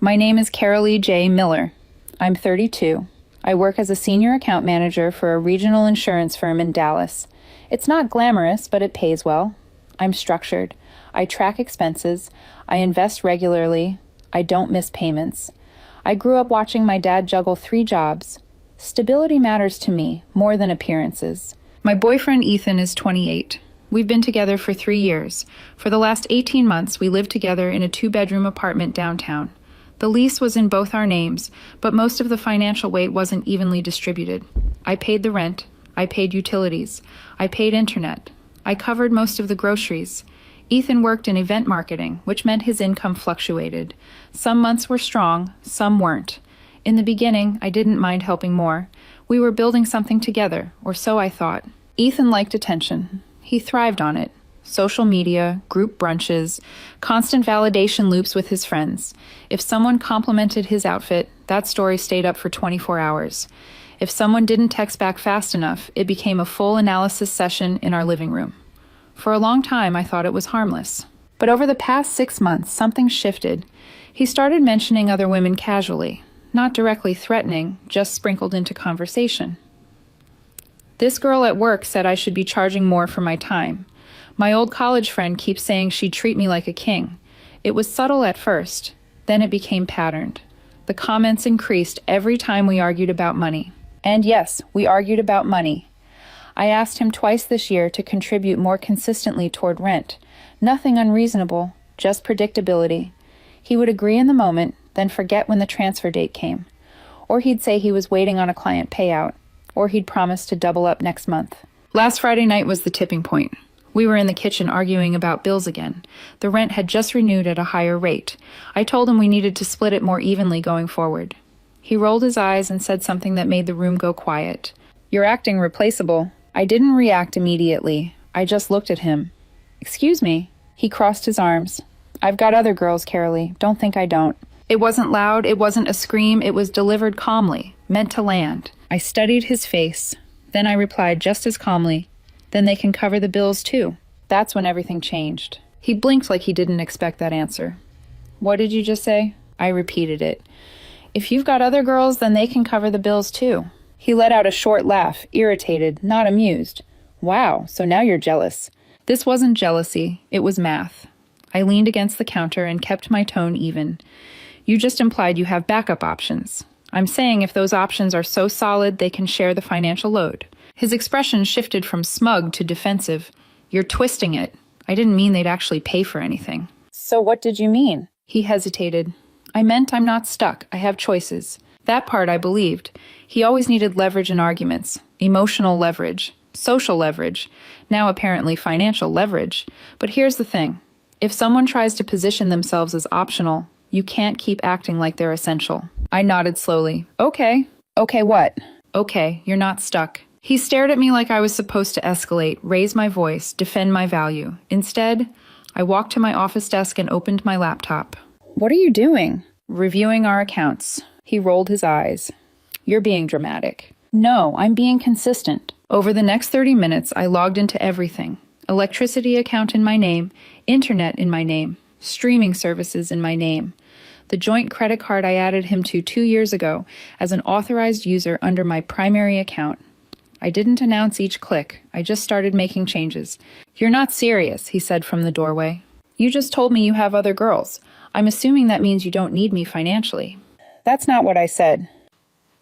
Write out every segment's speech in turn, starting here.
My name is Caroli J. Miller. I'm 32. I work as a senior account manager for a regional insurance firm in Dallas. It's not glamorous, but it pays well. I'm structured. I track expenses. I invest regularly. I don't miss payments. I grew up watching my dad juggle 3 jobs. Stability matters to me more than appearances. My boyfriend Ethan is 28. We've been together for 3 years. For the last 18 months, we lived together in a 2-bedroom apartment downtown. The lease was in both our names, but most of the financial weight wasn't evenly distributed. I paid the rent. I paid utilities. I paid internet. I covered most of the groceries. Ethan worked in event marketing, which meant his income fluctuated. Some months were strong, some weren't. In the beginning, I didn't mind helping more. We were building something together, or so I thought. Ethan liked attention. He thrived on it. Social media, group brunches, constant validation loops with his friends. If someone complimented his outfit, that story stayed up for 24 hours. If someone didn't text back fast enough, it became a full analysis session in our living room. For a long time, I thought it was harmless. But over the past 6 months, something shifted. He started mentioning other women casually, not directly threatening, just sprinkled into conversation. This girl at work said I should be charging more for my time. My old college friend keeps saying she'd treat me like a king. It was subtle at first, then it became patterned. The comments increased every time we argued about money. And yes, we argued about money. I asked him twice this year to contribute more consistently toward rent. Nothing unreasonable, just predictability. He would agree in the moment, then forget when the transfer date came. Or he'd say he was waiting on a client payout. Or he'd promise to double up next month. Last Friday night was the tipping point. We were in the kitchen arguing about bills again. The rent had just renewed at a higher rate. I told him we needed to split it more evenly going forward. He rolled his eyes and said something that made the room go quiet. "You're acting replaceable." I didn't react immediately. I just looked at him. "Excuse me." He crossed his arms. "I've got other girls, Caroli. Don't think I don't." It wasn't loud, it wasn't a scream, it was delivered calmly, meant to land. I studied his face. Then I replied just as calmly, "Then they can cover the bills too." That's when everything changed. He blinked like he didn't expect that answer. "What did you just say?" I repeated it. "If you've got other girls, then they can cover the bills too." He let out a short laugh, irritated, not amused. "Wow, so now you're jealous." This wasn't jealousy, it was math. I leaned against the counter and kept my tone even. "You just implied you have backup options. I'm saying if those options are so solid, they can share the financial load." His expression shifted from smug to defensive. "You're twisting it. I didn't mean they'd actually pay for anything." "So what did you mean?" He hesitated. "I meant I'm not stuck. I have choices." That part I believed. He always needed leverage in arguments. Emotional leverage. Social leverage. Now apparently financial leverage. But here's the thing. If someone tries to position themselves as optional, you can't keep acting like they're essential. I nodded slowly. "Okay." "Okay what?" "Okay, you're not stuck." He stared at me like I was supposed to escalate, raise my voice, defend my value. Instead, I walked to my office desk and opened my laptop. "What are you doing?" "Reviewing our accounts." He rolled his eyes. "You're being dramatic." "No, I'm being consistent." Over the next 30 minutes, I logged into everything. Electricity account in my name, internet in my name, streaming services in my name. The joint credit card I added him to 2 years ago as an authorized user under my primary account. I didn't announce each click. I just started making changes. "You're not serious," he said from the doorway. "You just told me you have other girls. I'm assuming that means you don't need me financially." "That's not what I said."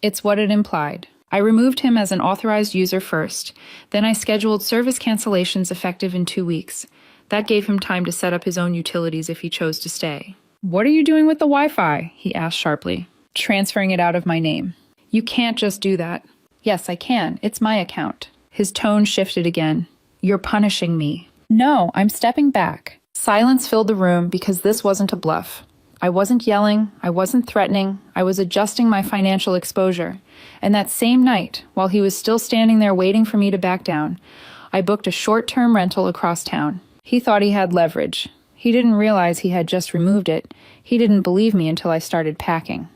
It's what it implied. I removed him as an authorized user first. Then I scheduled service cancellations effective in 2 weeks. That gave him time to set up his own utilities if he chose to stay. "What are you doing with the Wi-Fi?" he asked sharply. "Transferring it out of my name." "You can't just do that." "Yes, I can. It's my account." His tone shifted again. "You're punishing me." "No, I'm stepping back." Silence filled the room because this wasn't a bluff. I wasn't yelling, I wasn't threatening, I was adjusting my financial exposure. And that same night, while he was still standing there waiting for me to back down, I booked a short-term rental across town. He thought he had leverage. He didn't realize he had just removed it. He didn't believe me until I started packing.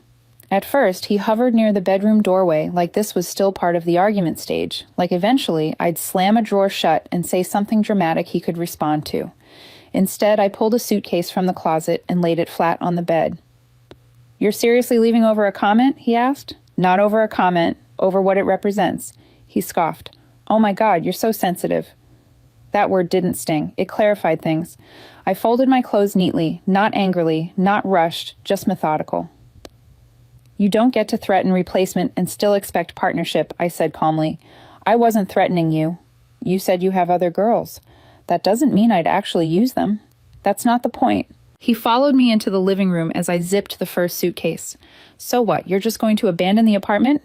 At first, he hovered near the bedroom doorway like this was still part of the argument stage, like eventually I'd slam a drawer shut and say something dramatic he could respond to. Instead, I pulled a suitcase from the closet and laid it flat on the bed. You're seriously leaving over a comment? He asked. Not over a comment, over what it represents. He scoffed. Oh my God, you're so sensitive. That word didn't sting. It clarified things. I folded my clothes neatly, not angrily, not rushed, just methodical. You don't get to threaten replacement and still expect partnership, I said calmly. I wasn't threatening you. You said you have other girls. That doesn't mean I'd actually use them. That's not the point. He followed me into the living room as I zipped the first suitcase. So what, you're just going to abandon the apartment?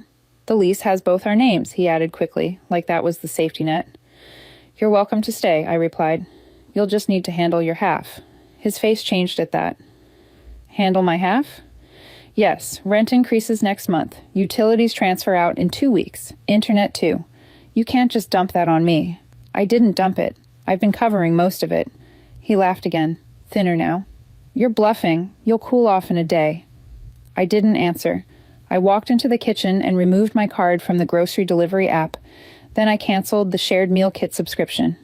The lease has both our names, he added quickly, like that was the safety net. You're welcome to stay, I replied. You'll just need to handle your half. His face changed at that. Handle my half? Yes, rent increases next month. Utilities transfer out in 2 weeks. Internet too. You can't just dump that on me. I didn't dump it. I've been covering most of it. He laughed again, thinner now. You're bluffing. You'll cool off in a day. I didn't answer. I walked into the kitchen and removed my card from the grocery delivery app. Then I canceled the shared meal kit subscription.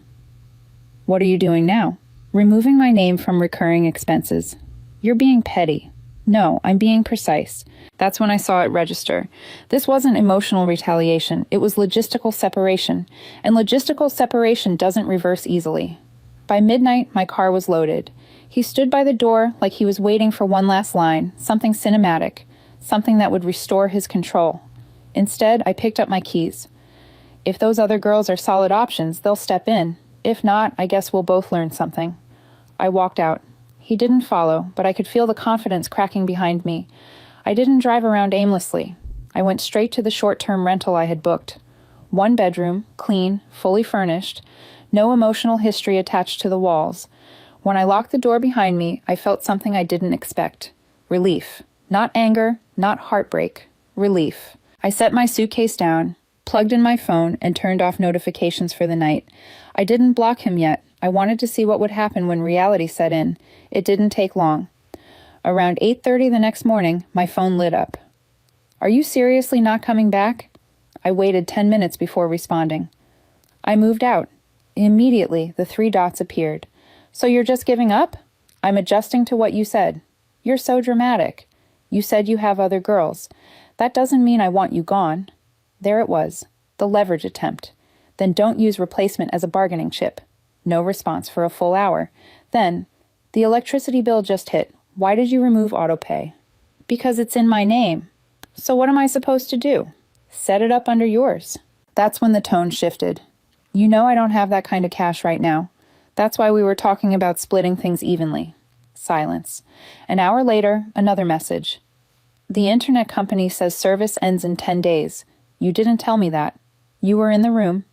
What are you doing now? Removing my name from recurring expenses. You're being petty. No, I'm being precise. That's when I saw it register. This wasn't emotional retaliation. It was logistical separation. And logistical separation doesn't reverse easily. By midnight, my car was loaded. He stood by the door like he was waiting for one last line, something cinematic, something that would restore his control. Instead, I picked up my keys. If those other girls are solid options, they'll step in. If not, I guess we'll both learn something. I walked out. He didn't follow, but I could feel the confidence cracking behind me. I didn't drive around aimlessly. I went straight to the short-term rental I had booked. 1 bedroom, clean, fully furnished, no emotional history attached to the walls. When I locked the door behind me, I felt something I didn't expect. Relief. Not anger, not heartbreak. Relief. I set my suitcase down, plugged in my phone, and turned off notifications for the night. I didn't block him yet. I wanted to see what would happen when reality set in. It didn't take long. Around 8:30 the next morning, my phone lit up. Are you seriously not coming back? I waited 10 minutes before responding. I moved out. Immediately, the 3 dots appeared. So you're just giving up? I'm adjusting to what you said. You're so dramatic. You said you have other girls. That doesn't mean I want you gone. There it was, the leverage attempt. Then don't use replacement as a bargaining chip. No response for a full hour. Then, the electricity bill just hit. Why did you remove autopay? Because it's in my name. So what am I supposed to do? Set it up under yours. That's when the tone shifted. You know I don't have that kind of cash right now. That's why we were talking about splitting things evenly. Silence. An hour later, another message. The internet company says service ends in 10 days. You didn't tell me that. You were in the room.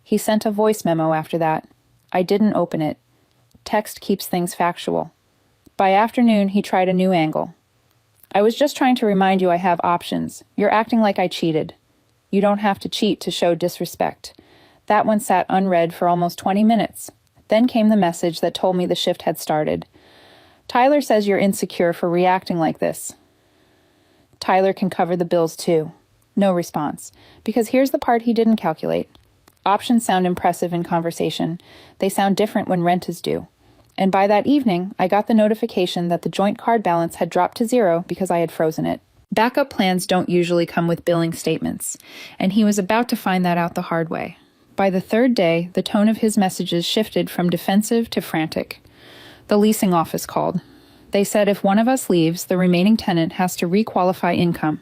He sent a voice memo after that. I didn't open it. Text keeps things factual. By afternoon, he tried a new angle. I was just trying to remind you I have options. You're acting like I cheated. You don't have to cheat to show disrespect. That one sat unread for almost 20 minutes. Then came the message that told me the shift had started. Tyler says you're insecure for reacting like this. Tyler can cover the bills too. No response. Because here's the part he didn't calculate. Options sound impressive in conversation. They sound different when rent is due. And by that evening, I got the notification that the joint card balance had dropped to 0 because I had frozen it. Backup plans don't usually come with billing statements, and he was about to find that out the hard way. By the 3rd day, the tone of his messages shifted from defensive to frantic. The leasing office called. They said if one of us leaves, the remaining tenant has to requalify income.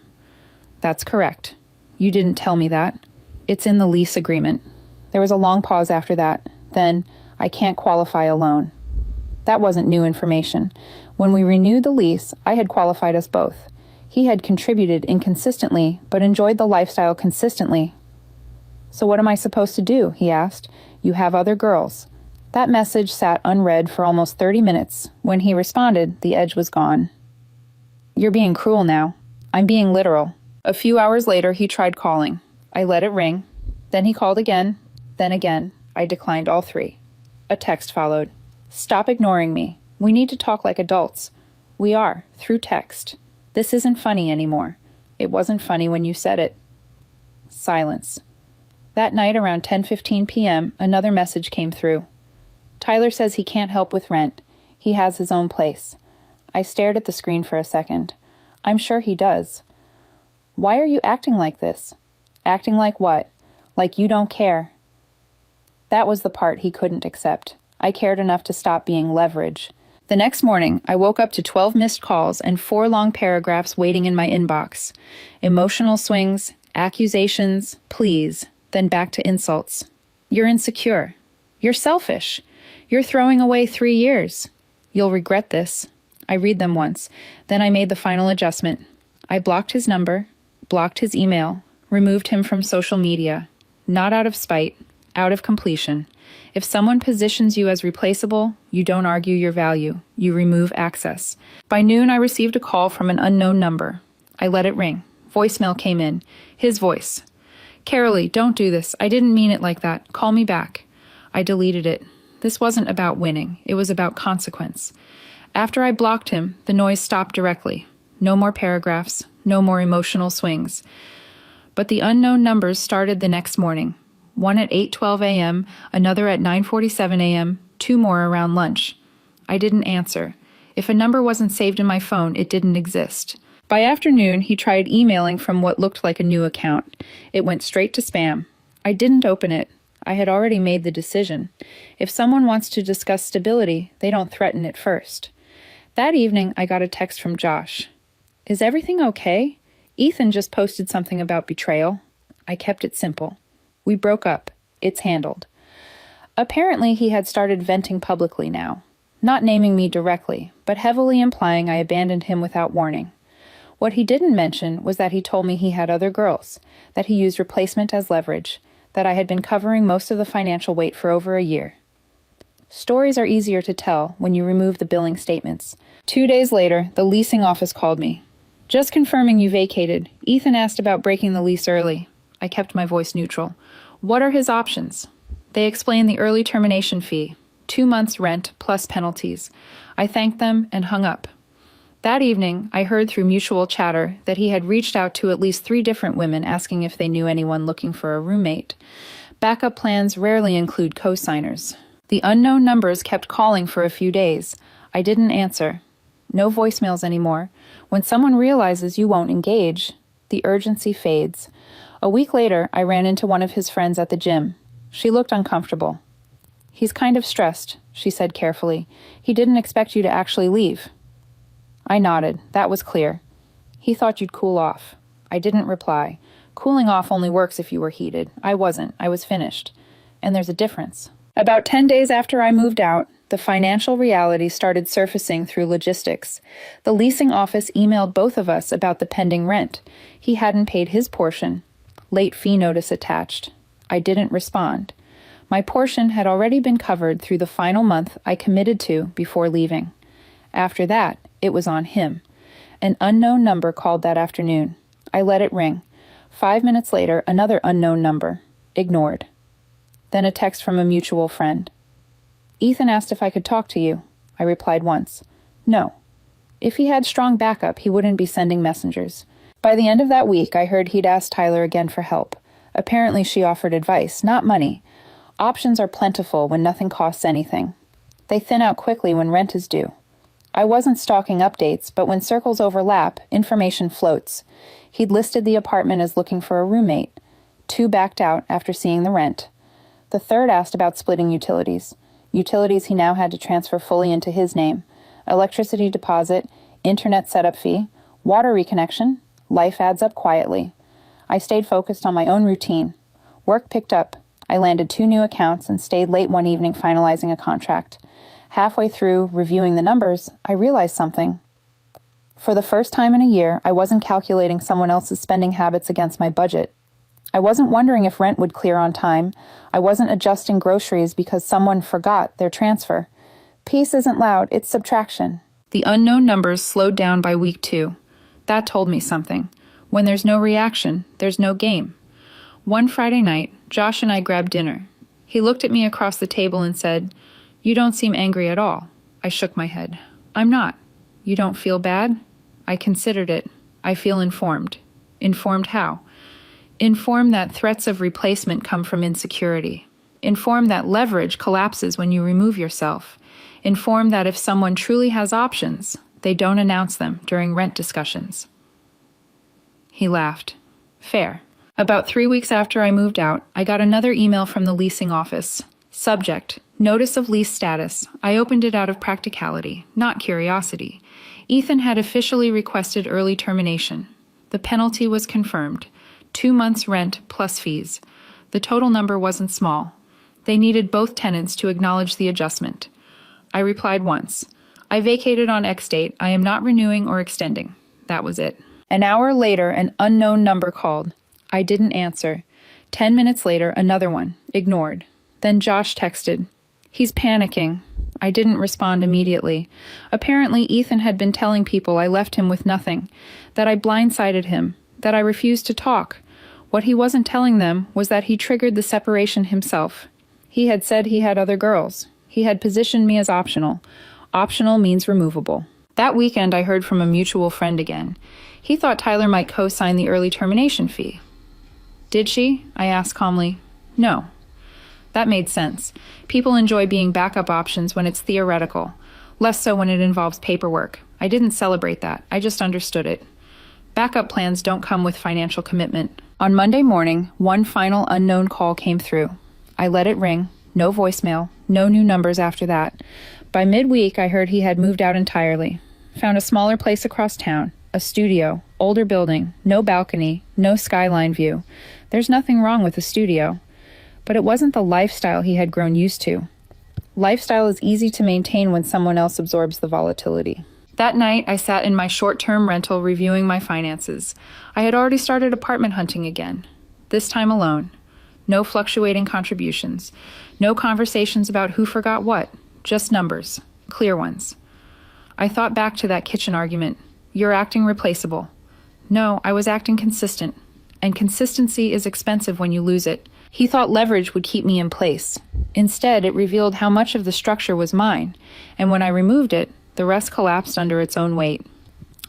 That's correct. You didn't tell me that. It's in the lease agreement. There was a long pause after that. Then, I can't qualify a loan. That wasn't new information. When we renewed the lease, I had qualified us both. He had contributed inconsistently, but enjoyed the lifestyle consistently. So what am I supposed to do? He asked. You have other girls. That message sat unread for almost 30 minutes. When he responded, the edge was gone. You're being cruel now. I'm being literal. A few hours later, he tried calling. I let it ring. Then he called again. Then again. I declined all 3. A text followed. Stop ignoring me. We need to talk like adults. We are, through text. This isn't funny anymore. It wasn't funny when you said it. Silence. That night around 10:15 p.m., another message came through. Tyler says he can't help with rent. He has his own place. I stared at the screen for a second. I'm sure he does. Why are you acting like this? Acting like what? Like you don't care. That was the part he couldn't accept. I cared enough to stop being leverage. The next morning, I woke up to 12 missed calls and 4 long paragraphs waiting in my inbox. Emotional swings, accusations, pleas, then back to insults. You're insecure. You're selfish. You're throwing away 3 years. You'll regret this. I read them once. Then I made the final adjustment. I blocked his number, blocked his email, removed him from social media. Not out of spite, out of completion. If someone positions you as replaceable, you don't argue your value. You remove access. By noon, I received a call from an unknown number. I let it ring. Voicemail came in. His voice. Caroli, don't do this. I didn't mean it like that. Call me back. I deleted it. This wasn't about winning. It was about consequence. After I blocked him, the noise stopped directly. No more paragraphs. No more emotional swings. But the unknown numbers started the next morning. One at 8:12 a.m., another at 9:47 a.m., 2 more around lunch. I didn't answer. If a number wasn't saved in my phone, it didn't exist. By afternoon, he tried emailing from what looked like a new account. It went straight to spam. I didn't open it. I had already made the decision. If someone wants to discuss stability, they don't threaten it first. That evening, I got a text from Josh. Is everything okay? Ethan just posted something about betrayal. I kept it simple. We broke up. It's handled. Apparently, he had started venting publicly now, not naming me directly, but heavily implying I abandoned him without warning. What he didn't mention was that he told me he had other girls, that he used replacement as leverage, that I had been covering most of the financial weight for over a year. Stories are easier to tell when you remove the billing statements. 2 days later, the leasing office called me. Just confirming you vacated. Ethan asked about breaking the lease early. I kept my voice neutral. What are his options? They explained the early termination fee, 2 months' rent plus penalties. I thanked them and hung up. That evening, I heard through mutual chatter that he had reached out to at least 3 different women asking if they knew anyone looking for a roommate. Backup plans rarely include co-signers. The unknown numbers kept calling for a few days. I didn't answer. No voicemails anymore. When someone realizes you won't engage, the urgency fades. A week later, I ran into one of his friends at the gym. She looked uncomfortable. He's kind of stressed, she said carefully. He didn't expect you to actually leave. I nodded. That was clear. He thought you'd cool off. I didn't reply. Cooling off only works if you were heated. I wasn't. I was finished. And there's a difference. About 10 days after I moved out, the financial reality started surfacing through logistics. The leasing office emailed both of us about the pending rent. He hadn't paid his portion. Late fee notice attached. I didn't respond. My portion had already been covered through the final month I committed to before leaving. After that, it was on him. An unknown number called that afternoon. I let it ring. 5 minutes later, another unknown number. Ignored. Then a text from a mutual friend. Ethan asked if I could talk to you. I replied once. No. If he had strong backup, he wouldn't be sending messengers. By the end of that week, I heard he'd asked Tyler again for help. Apparently she offered advice, not money. Options are plentiful when nothing costs anything. They thin out quickly when rent is due. I wasn't stalking updates, but when circles overlap, information floats. He'd listed the apartment as looking for a roommate. 2 backed out after seeing the rent. The third asked about splitting utilities. Utilities he now had to transfer fully into his name. Electricity deposit, internet setup fee, water reconnection. Life adds up quietly. I stayed focused on my own routine. Work picked up. I landed 2 new accounts and stayed late one evening finalizing a contract. Halfway through reviewing the numbers, I realized something. For the first time in a year, I wasn't calculating someone else's spending habits against my budget. I wasn't wondering if rent would clear on time. I wasn't adjusting groceries because someone forgot their transfer. Peace isn't loud, it's subtraction. The unknown numbers slowed down by week 2. That told me something. When there's no reaction, there's no game. One Friday night, Josh and I grabbed dinner. He looked at me across the table and said, "You don't seem angry at all." I shook my head. "I'm not." "You don't feel bad?" I considered it. "I feel informed." Informed how? Informed that threats of replacement come from insecurity. Informed that leverage collapses when you remove yourself. Informed that if someone truly has options, They don't announce them during rent discussions." He laughed. "Fair." About 3 weeks after I moved out, I got another email from the leasing office. Subject: Notice of lease status. I opened it out of practicality, not curiosity. Ethan had officially requested early termination. The penalty was confirmed. 2 months' rent plus fees. The total number wasn't small. They needed both tenants to acknowledge the adjustment. I replied once. "I vacated on X date. I am not renewing or extending." That was it. An hour later, an unknown number called. I didn't answer. 10 minutes later, another one. Ignored. Then Josh texted. "He's panicking." I didn't respond immediately. Apparently, Ethan had been telling people I left him with nothing, that I blindsided him, that I refused to talk. What he wasn't telling them was that he triggered the separation himself. He had said he had other girls. He had positioned me as optional. Optional means removable. That weekend, I heard from a mutual friend again. He thought Tyler might co-sign the early termination fee. "Did she?" I asked calmly. "No." That made sense. People enjoy being backup options when it's theoretical, less so when it involves paperwork. I didn't celebrate that. I just understood it. Backup plans don't come with financial commitment. On Monday morning, one final unknown call came through. I let it ring. No voicemail. No new numbers after that. By midweek, I heard he had moved out entirely. Found a smaller place across town. A studio. Older building. No balcony. No skyline view. There's nothing wrong with a studio. But it wasn't the lifestyle he had grown used to. Lifestyle is easy to maintain when someone else absorbs the volatility. That night, I sat in my short-term rental reviewing my finances. I had already started apartment hunting again. This time alone. No fluctuating contributions. No conversations about who forgot what. Just numbers. Clear ones. I thought back to that kitchen argument. "You're acting replaceable." No, I was acting consistent. And consistency is expensive when you lose it. He thought leverage would keep me in place. Instead, it revealed how much of the structure was mine, and when I removed it, the rest collapsed under its own weight.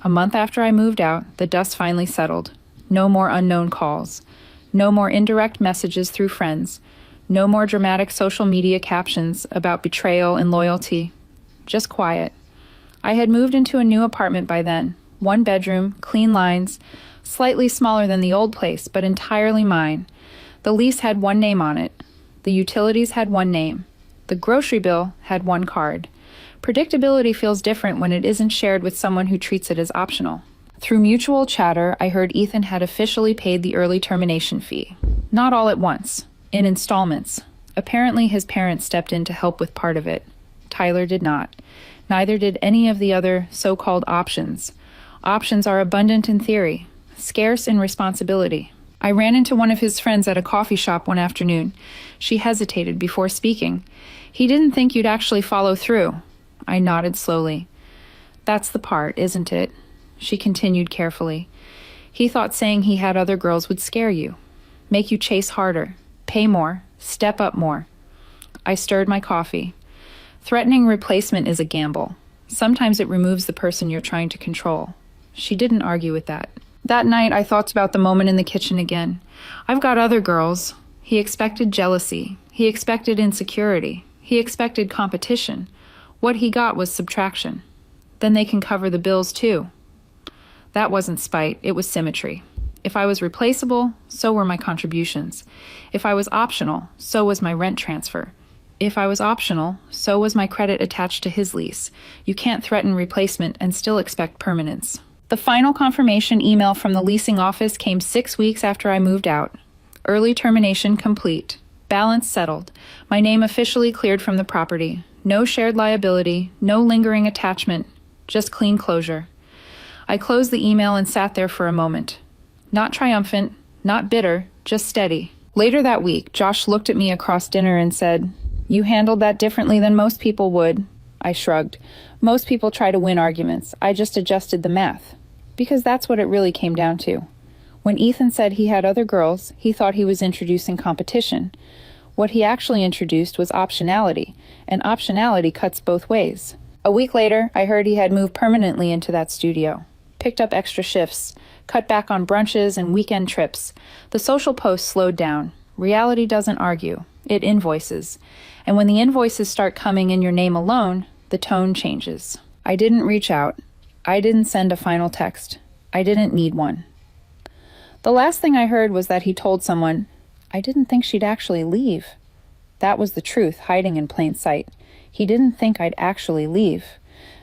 A month after I moved out, the dust finally settled. No more unknown calls. No more indirect messages through friends. No more dramatic social media captions about betrayal and loyalty. Just quiet. I had moved into a new apartment by then. 1 bedroom, clean lines, slightly smaller than the old place, but entirely mine. The lease had one name on it. The utilities had one name. The grocery bill had one card. Predictability feels different when it isn't shared with someone who treats it as optional. Through mutual chatter, I heard Ethan had officially paid the early termination fee. Not all at once, in installments. Apparently his parents stepped in to help with part of it. Tyler did not. Neither did any of the other so-called options. Options are abundant in theory, scarce in responsibility. I ran into one of his friends at a coffee shop one afternoon. She hesitated before speaking. "He didn't think you'd actually follow through." I nodded slowly. "That's the part, isn't it?" She continued carefully. "He thought saying he had other girls would scare you, make you chase harder, pay more, step up more." I stirred my coffee. Threatening replacement is a gamble. Sometimes it removes the person you're trying to control. She didn't argue with that. That night, I thought about the moment in the kitchen again. I've got other girls. He expected jealousy. He expected insecurity. He expected competition. What he got was subtraction. Then they can cover the bills too. That wasn't spite, it was symmetry. If I was replaceable, so were my contributions. If I was optional, so was my rent transfer. If I was optional, so was my credit attached to his lease. You can't threaten replacement and still expect permanence. The final confirmation email from the leasing office came 6 weeks after I moved out. Early termination complete. Balance settled. My name officially cleared from the property. No shared liability, no lingering attachment, just clean closure. I closed the email and sat there for a moment. Not triumphant, not bitter, just steady. Later that week, Josh looked at me across dinner and said, "You handled that differently than most people would." I shrugged. Most people try to win arguments. I just adjusted the math. Because that's what it really came down to. When Ethan said he had other girls, he thought he was introducing competition. What he actually introduced was optionality, and optionality cuts both ways. A week later, I heard he had moved permanently into that studio. Picked up extra shifts, cut back on brunches and weekend trips. The social posts slowed down. Reality doesn't argue. It invoices. And when the invoices start coming in your name alone, the tone changes. I didn't reach out. I didn't send a final text. I didn't need one. The last thing I heard was that he told someone, I didn't think she'd actually leave. That was the truth hiding in plain sight. He didn't think I'd actually leave.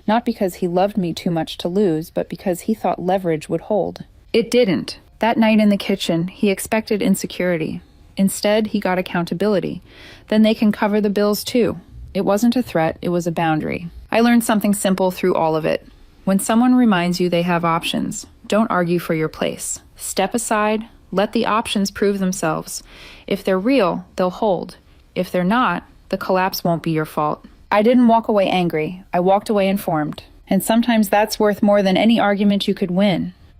Not because he loved me too much to lose, but because he thought leverage would hold. It didn't. That night in the kitchen, he expected insecurity. Instead, he got accountability. Then they can cover the bills too. It wasn't a threat, it was a boundary. I learned something simple through all of it. When someone reminds you they have options, don't argue for your place. Step aside, let the options prove themselves. If they're real, they'll hold. If they're not, the collapse won't be your fault. I didn't walk away angry. I walked away informed. And sometimes that's worth more than any argument you could win.